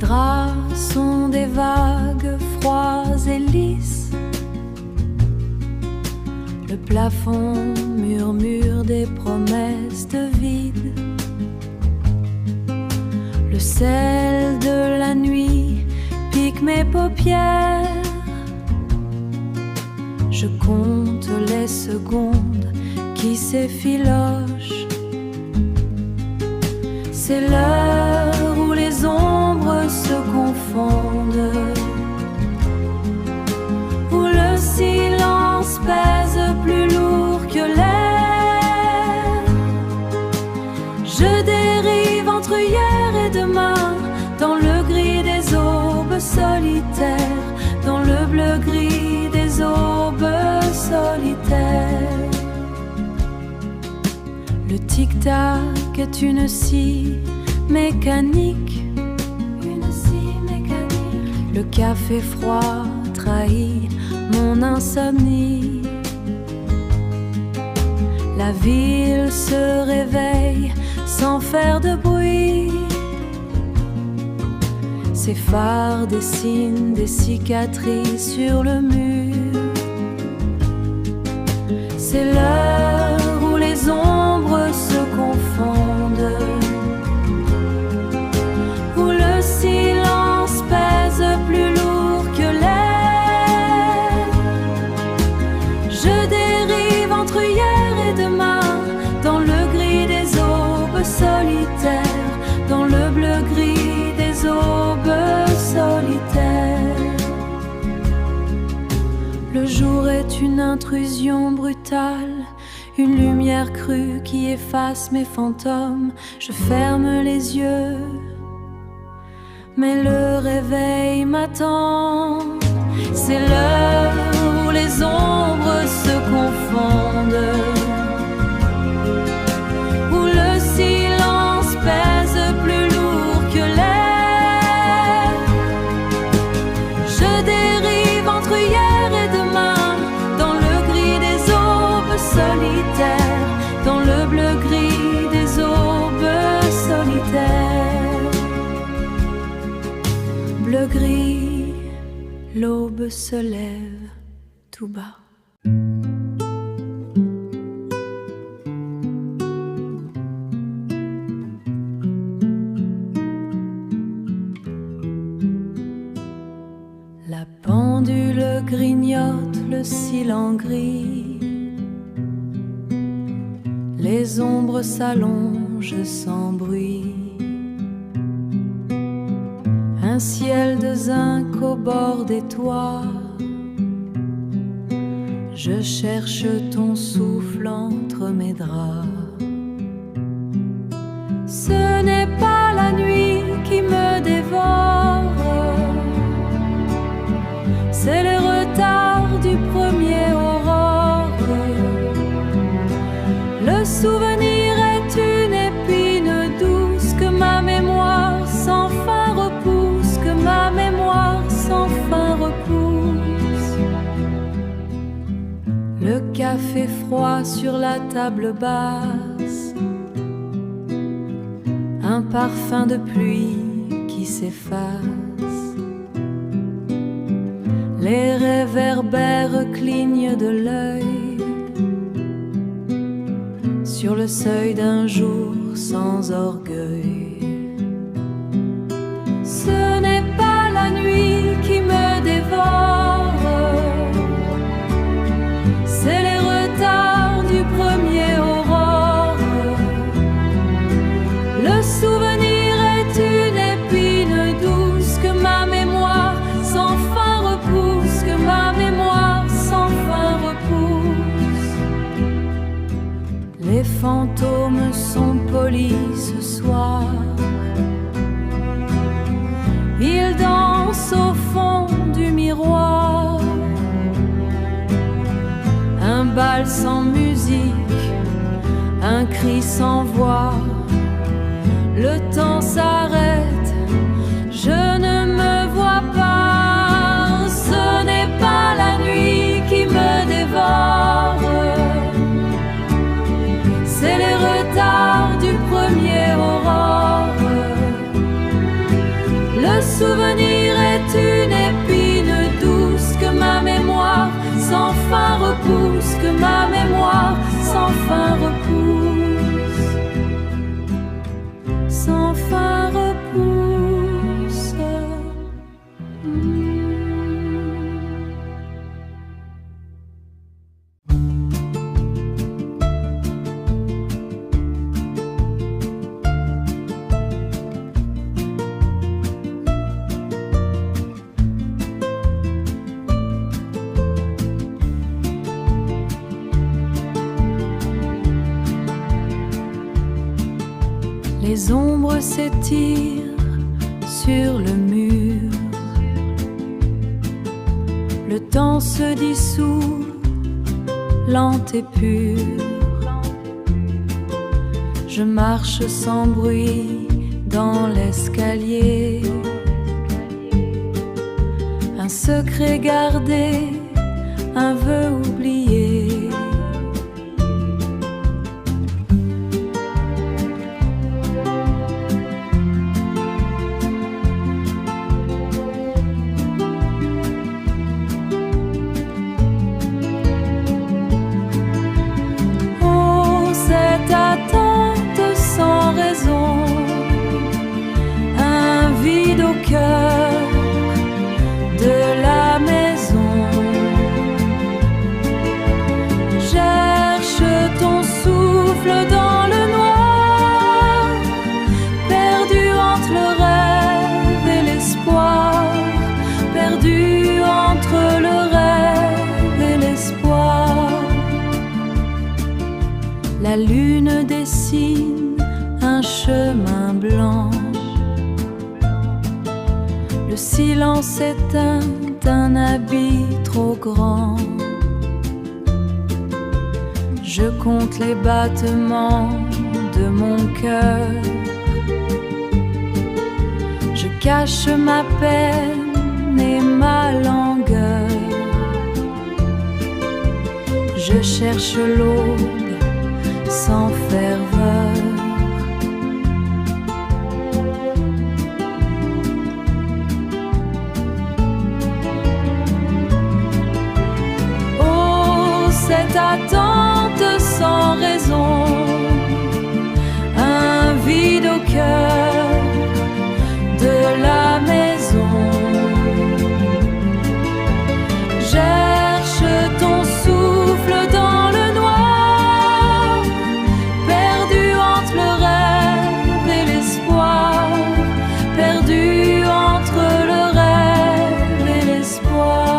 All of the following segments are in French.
draps sont des vagues froides et lisses. Le plafond murmure des promesses de vide. Le sel de la nuit pique mes paupières. Je compte les secondes qui s'effilochent. C'est l'heure où les ombres se confondent, où le silence pèse plus lourd que l'air. Je dérive entre hier et demain, dans le gris des aubes solitaires, dans le bleu gris des aubes solitaires. Le tic-tac est une scie mécanique, Le café froid trahit mon insomnie. La ville se réveille sans faire de bruit. Ses phares dessinent des cicatrices sur le mur. C'est l'heure où les ombres se confondent, où le silence pèse plus lourd que l'air. Je dérive entre hier et demain, dans le gris des aubes solitaires, dans le bleu gris des aubes solitaires. Le jour est une intrusion brutale, une lumière crue qui efface mes fantômes. Je ferme les yeux, mais le réveil m'attend. C'est l'heure où les ombres se confondent, où le silence pèse plus lourd que l'air. Je dérive entre hier et demain, dans le gris des aubes solitaires, dans le bleu gris des aubes solitaires. Bleu gris, l'aube se lève tout bas. La pendule grignote le cils gris. Les ombres s'allongent sans bruit. Un ciel de zinc au bord des toits. Je cherche ton souffle entre mes draps. Ce n'est pas la nuit qui me dévore, c'est le retard du premier aurore. Le souvenir est une épine douce que ma mémoire sans fin repousse, que ma mémoire sans fin repousse. Le café froid sur la table basse, un parfum de pluie qui s'efface. Les réverbères clignent de l'œil sur le seuil d'un jour sans orgueil. Ce n'est pas la nuit qui me dévore, c'est les retards du premier aurore. Le souvenir est une épine douce que ma mémoire sans fin repousse, que ma mémoire sans fin repousse. Les fantômes sont polis ce soir. Ils dansent au fond du miroir. Un bal sans musique, un cri sans voix. Le temps s'arrête, je ne me vois pas. Ce n'est pas la nuit qui me dévore, c'est les retards du premier aurore. Le Les ombres s'étirent sur le mur. Le temps se dissout, lent et pur. Je marche sans bruit dans l'escalier. Un secret gardé, un vœu oublié. La lune dessine un chemin blanc. Le silence éteint un habit trop grand. Je compte les battements de mon cœur. Je cache ma peine et ma langueur. Je cherche l'aube sans ferveur. Oh, cette attente sans raison, un vide au cœur de la maison. Cherche ton souffle dans le noir, perdu entre le rêve et l'espoir, perdu entre le rêve et l'espoir.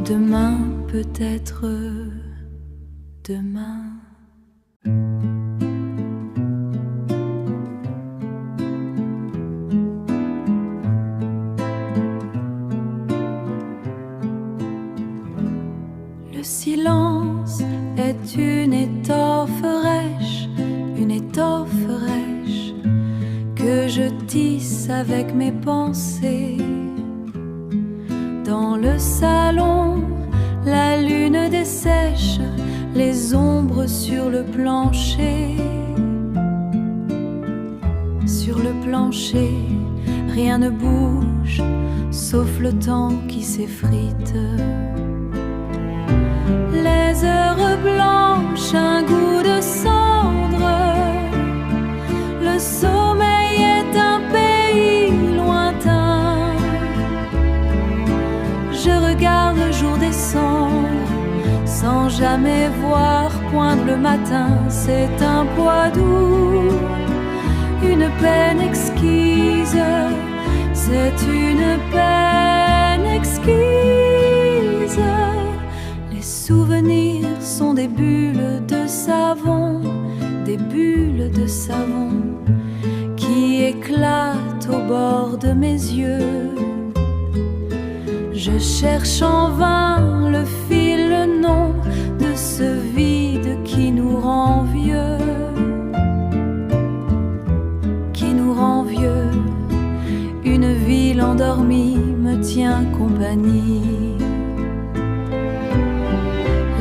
Demain, peut-être demain. Le silence est une étoffe rêche que je tisse avec mes pensées. Dans le salon, la lune dessèche les ombres sur le plancher. Sur le plancher, rien ne bouge, sauf le temps qui s'effrite. Les heures blanches, un goût de cendre. Le sommeil est un pays lointain. Je regarde le jour descendre sans jamais voir poindre le matin. C'est un poids doux, une peine exquise. C'est une peine exquise. Les souvenirs sont des bulles de savon, des bulles de savon qui éclatent au bord de mes yeux. Je cherche en vain le fil, le nom de ce vide qui nous rend vieux, qui nous rend vieux. Une ville endormie me tient compagnie.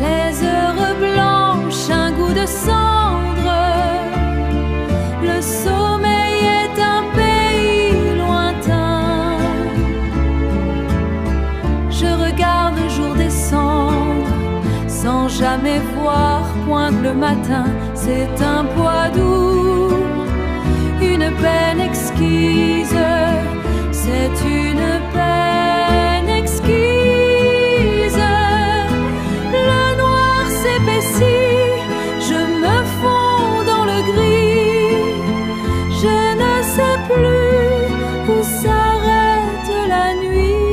Les heures blanches, un goût de cendre. Le sommeil est un pays lointain. Je regarde le jour descendre sans jamais voir poindre le matin. C'est un poids doux, une peine exquise. C'est une peine exquise. Le noir s'épaissit, je me fonds dans le gris. Je ne sais plus où s'arrête la nuit.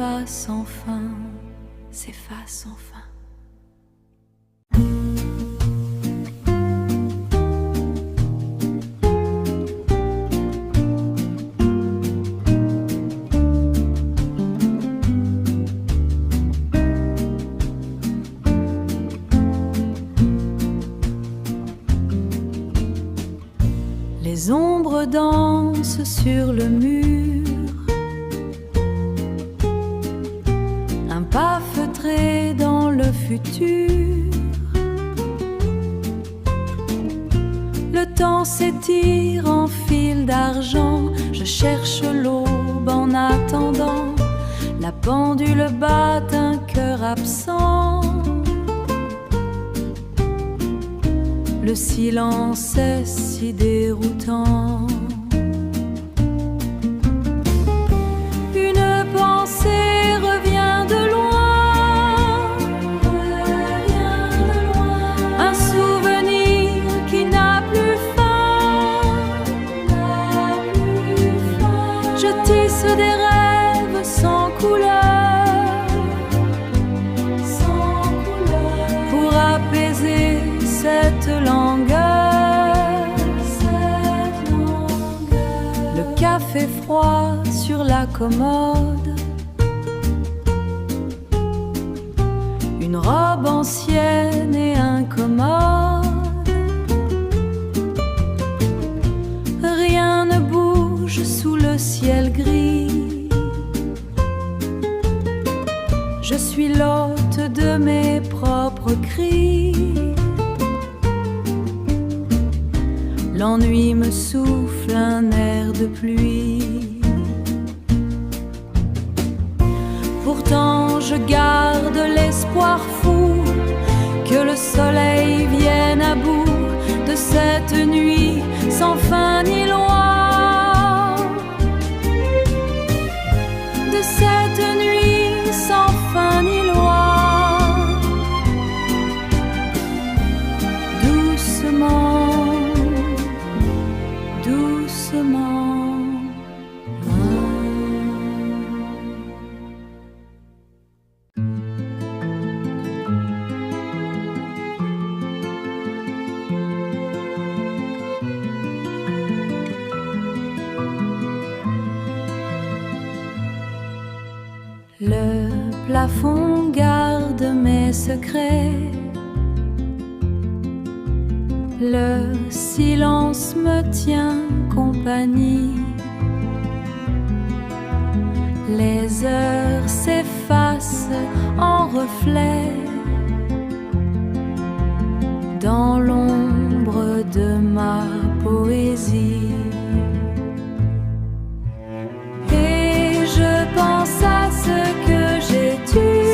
s'efface enfin, s'efface enfin. Les ombres dansent sur le mur, un pas feutré dans le futur. Le temps s'étire en fil d'argent, je cherche l'aube en attendant. La pendule bat un cœur absent. Le silence est si déroutant. Une pensée revient de loin, un souvenir qui n'a plus fin. Je tisse des rêves sans couleur, pour apaiser cette langueur. Le café froid sur la commode, une robe ancienne et incommode. Rien ne bouge sous le ciel gris. Je suis l'hôte de mes propres cris. L'ennui me souffle un air de pluie. Pourtant je garde l'espoir fou que le soleil vienne à bout de cette nuit sans fin ni loi. De cette nuit sans fin ni loi. Doucement, doucement. Le plafond garde mes secrets. Le silence me tient compagnie. Les heures s'effacent en reflets dans l'ombre de ma poésie. Et je pense à ce que j'ai tué.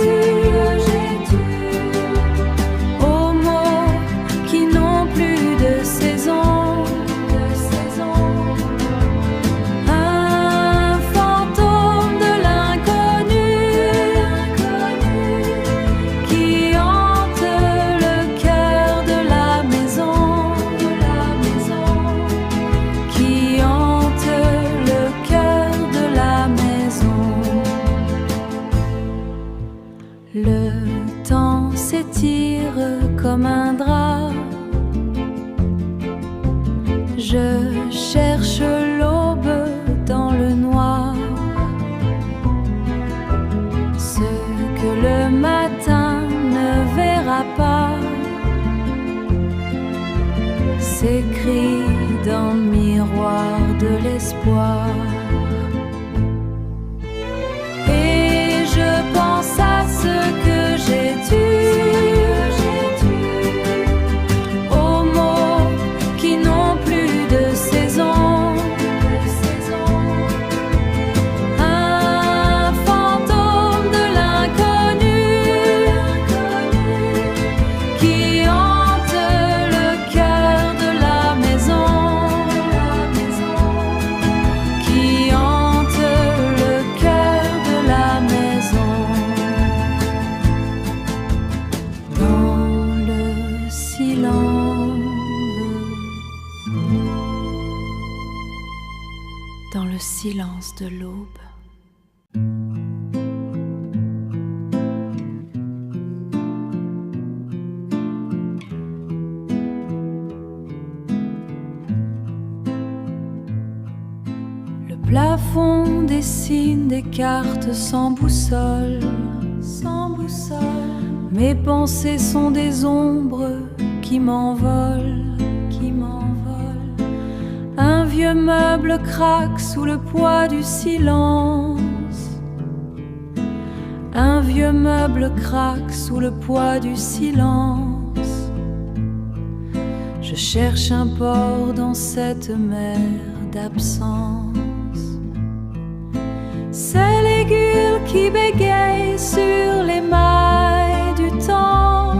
Le temps s'étire comme un drap. Je cherche l'aube dans le noir. Ce que le matin ne verra pas s'écrit dans le miroir de l'espoir. Et je pense à ce que j'ai tué. Dans le silence de l'aube. plafond dessine des cartes sans boussole, sans boussole. Mes pensées sont des ombres qui m'envolent, qui m'envolent. Un vieux meuble craque sous le poids du silence. Un vieux meuble craque sous le poids du silence. Je cherche un port dans cette mer d'absence. C'est l'aiguille qui bégaye sur les mailles du temps.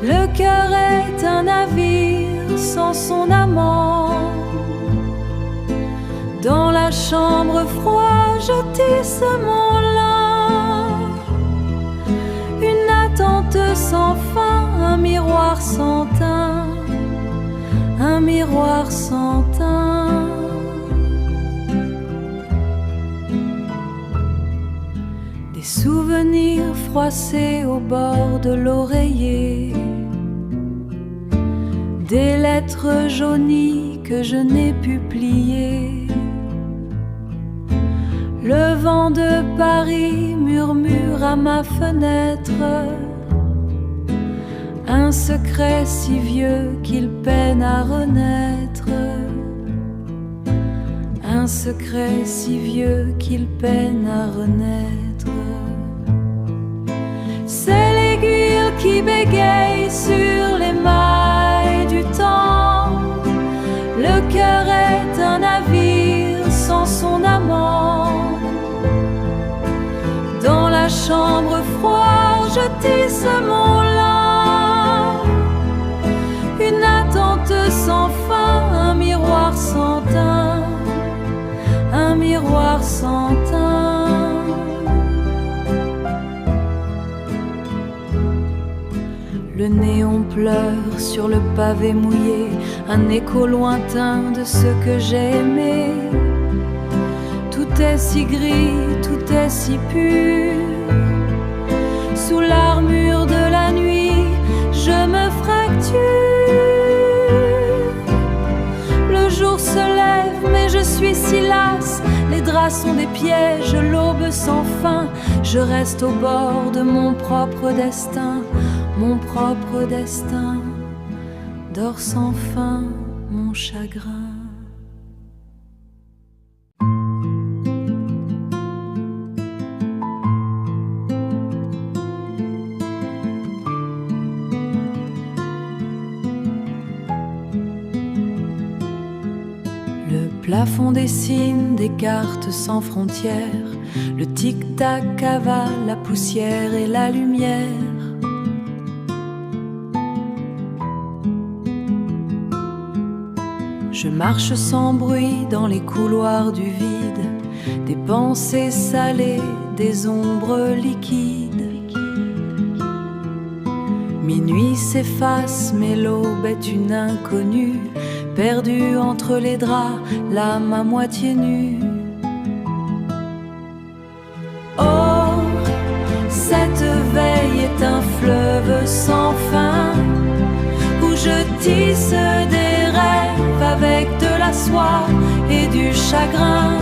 Le cœur est un navire sans son amant. Dans la chambre froide, je tisse mon lin. Une attente sans fin, un miroir sans teint. Un miroir sans teint. Des souvenirs froissés au bord de l'oreiller. Des lettres jaunies que je n'ai pu plier. Le vent de Paris murmure à ma fenêtre. Un secret si vieux qu'il peine à renaître. Un secret si vieux qu'il peine à renaître. C'est l'aiguille qui bégaye sur les mailles du temps. Le cœur est un navire sans son amant. Dans la chambre froide, je tisse mon lin. Une attente sans fin, un miroir sans teint. Un miroir sans teint. Le néon pleure sur le pavé mouillé, un écho lointain de ce que j'ai aimé. Tout est si gris, tout est si pur. Sous l'armure de la nuit, je me fracture. Le jour se lève, mais je suis si lasse. Les draps sont des pièges, l'aube sans fin. Je reste au bord de mon propre destin. Mon propre destin dort sans fin mon chagrin. Le plafond dessine des cartes sans frontières. Le tic-tac avale la poussière et la lumière. Je marche sans bruit dans les couloirs du vide, des pensées salées, des ombres liquides. Minuit s'efface, mais l'aube est une inconnue, perdue entre les draps, l'âme à moitié nue. Oh, cette veille est un fleuve sans fin, où je tisse des rêves avec de la soie et du chagrin.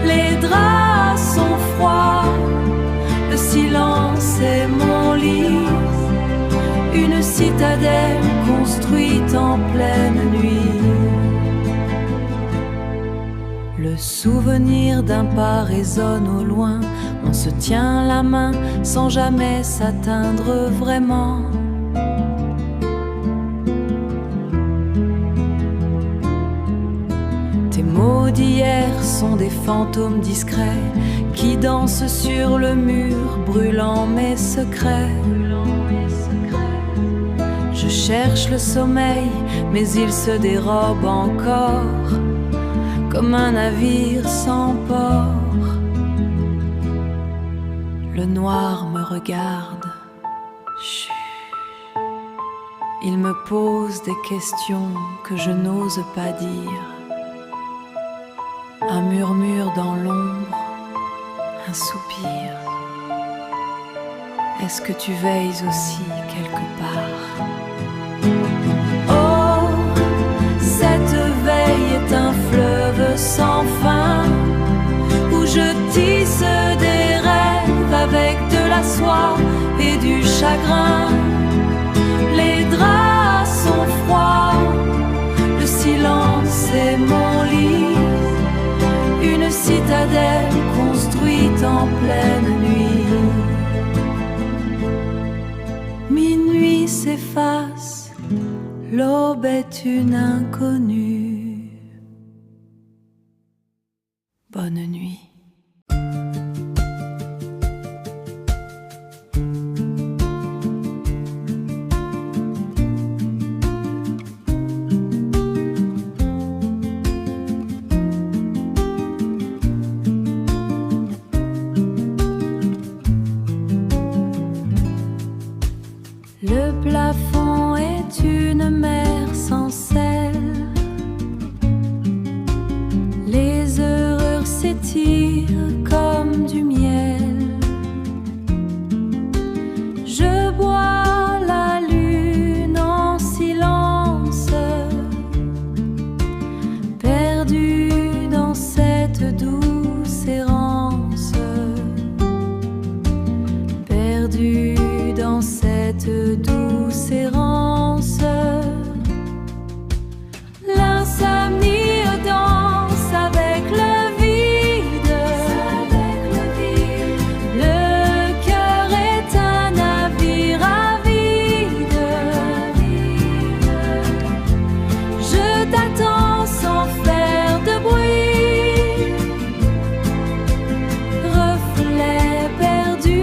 Les draps sont froids, le silence est mon lit, une citadelle construite en pleine nuit. Le souvenir d'un pas résonne au loin, on se tient la main sans jamais s'atteindre vraiment. Mots d'hier sont des fantômes discrets qui dansent sur le mur, brûlant mes secrets. Je cherche le sommeil, mais il se dérobe encore, comme un navire sans port. Le noir me regarde, chut. Il me pose des questions que je n'ose pas dire. Un murmure dans l'ombre, un soupir. Est-ce que tu veilles aussi quelque part? Oh, cette veille est un fleuve sans fin. chagrin. Les draps sont froids, le silence est mon lit, une citadelle construite en pleine nuit. Minuit s'efface, l'aube est une inconnue. Bonne nuit. Le plafond est une mer sans sel. Les heureux s'étirent comme du miel. Je bois la lune en silence, perdu dans cette douce errance, perdu dans cette douce errance. L'insomnie danse avec le vide. Le cœur est un navire avide. Je t'attends sans faire de bruit, reflet perdu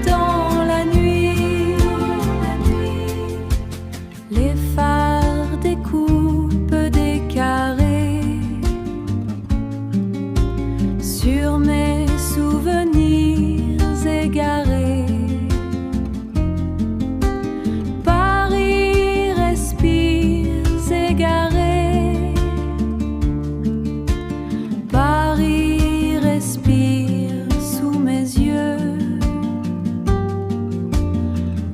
dans la nuit. Les phares découpent des carrés sur mes souvenirs égarés. Paris respire égaré. Paris respire sous mes yeux.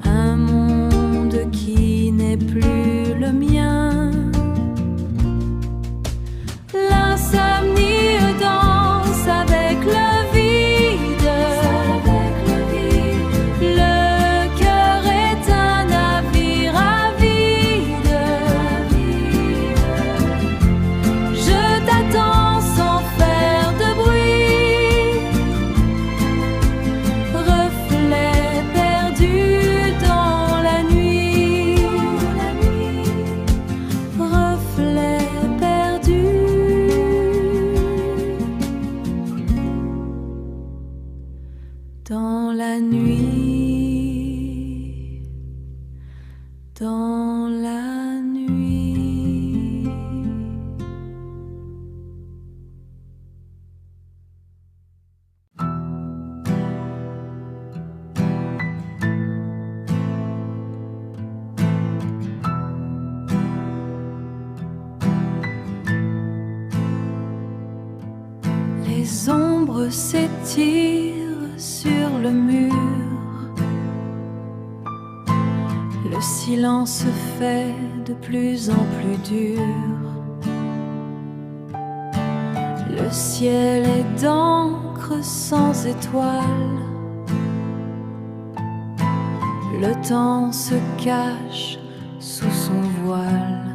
Un monde qui n'est plus le mien. L'insomnie danse avec le vide. Le cœur est un navire avide. Je t'attends sans faire de bruit, reflet perdu dans la nuit. Reflet perdu dans la nuit. Dans la nuit. Les ombres s'étirent sur le mur. Le silence se fait de plus en plus dur. Le ciel est d'encre sans étoiles. Le temps se cache sous son voile.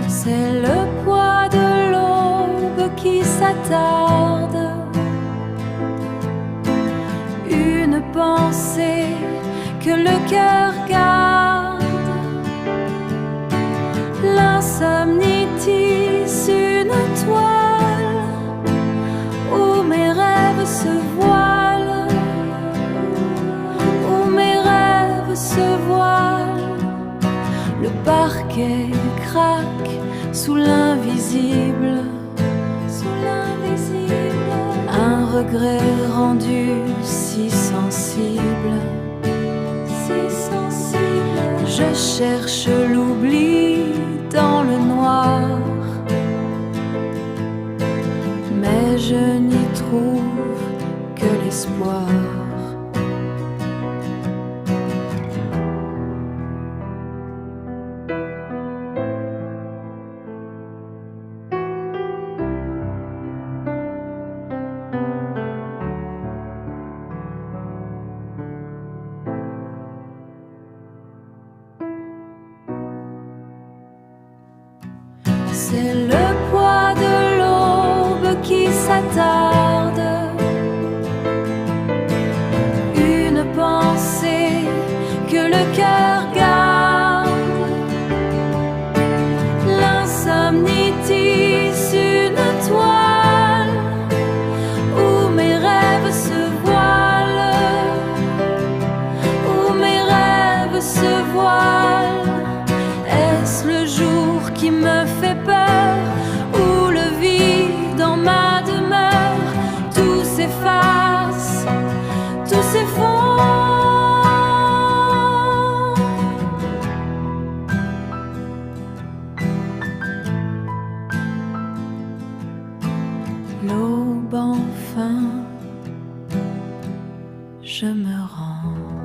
C'est le poids de l'aube qui s'attarde. Une pensée que le cœur garde. L'insomnie tisse une toile où mes rêves se voilent, où mes rêves se voilent. Le parquet craque sous l'invisible, sous l'invisible. Un regret rendu si sensible, si sensible. Je cherche l'oubli dans le noir, mais je n'y trouve que l'espoir. C'est le poids de l'aube qui s'attarde. Une pensée que le cœur garde. L'insomnie tisse une toile où mes rêves se voilent, où mes rêves se voilent. Est-ce le jour qui me fait peur, ou le vide en ma demeure? Tout s'efface, tout s'effondre. L'aube enfin, je me rends.